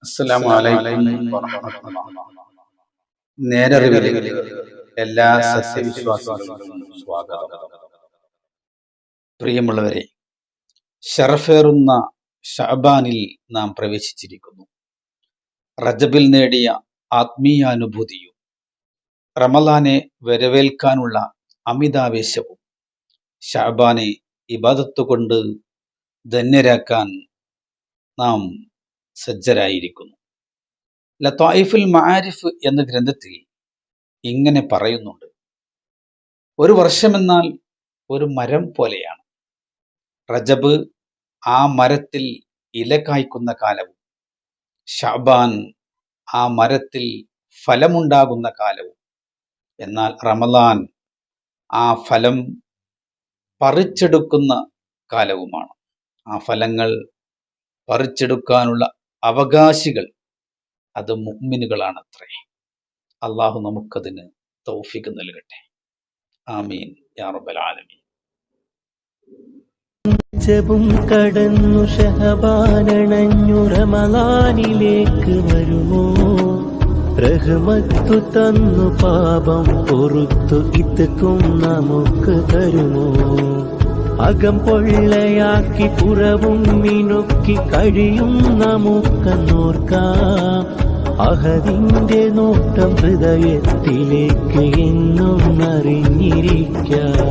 അസ്സലാമു അലൈക്കും വറഹ്മത്തുള്ളാഹി. നേരറിവിലേക്ക് എല്ലാ സസ്യവിശ്വാസികൾക്കും സ്വാഗതം. പ്രിയമുള്ളവരെ, ശറഫേറുന്ന ശഅബാനിൽ നാം പ്രവേശിച്ചിരിക്കുന്നു. റജബിൽ നേടിയ ആത്മീയാനുഭൂതിയും റമളാനെ വരവേൽക്കാനുള്ള അമിതാവേശവും ശഅബാനെ ഇബാദത്ത് കൊണ്ട് ധന്യരാക്കാൻ നാം സജ്ജരായിരിക്കുന്നു. ലതായിഫുൽ മആരിഫ് എന്ന ഗ്രന്ഥത്തിൽ ഇങ്ങനെ പറയുന്നുണ്ട്: ഒരു വർഷമെന്നാൽ ഒരു മരം പോലെയാണ്. റജബ് ആ മരത്തിൽ ഇല കായ്ക്കുന്ന കാലവും ശഅബാൻ ആ മരത്തിൽ ഫലമുണ്ടാകുന്ന കാലവും, എന്നാൽ റമളാൻ ആ ഫലം പറിച്ചെടുക്കുന്ന കാലവുമാണ്. ആ ഫലങ്ങൾ പറിച്ചെടുക്കാനുള്ള അവകാശികൾ അത് മുഅ്മിനുകളാണത്രേ. അള്ളാഹു നമുക്കതിന് തൗഫീഖ് നൽകട്ടെ. ആമീൻ യാ റബ്ബൽ ആലമീൻ. ജബും കടന്നു ശഅബാനണഞ്ഞു റമളാനിലേക്ക് വരുമോ? റഹ്മത്തു തന്നു പാപം പൊറുത്തു ഇത്ക്കും നമുക്ക് തരുമോ? അകം പൊള്ളയാക്കി പുറവും മിനുക്കി കഴിയും നമുക്കെന്നോർക്കാം. അഹദിന്റെ നോട്ടം ഹൃദയത്തിലേക്ക് എന്നും അറിഞ്ഞിരിക്കാം.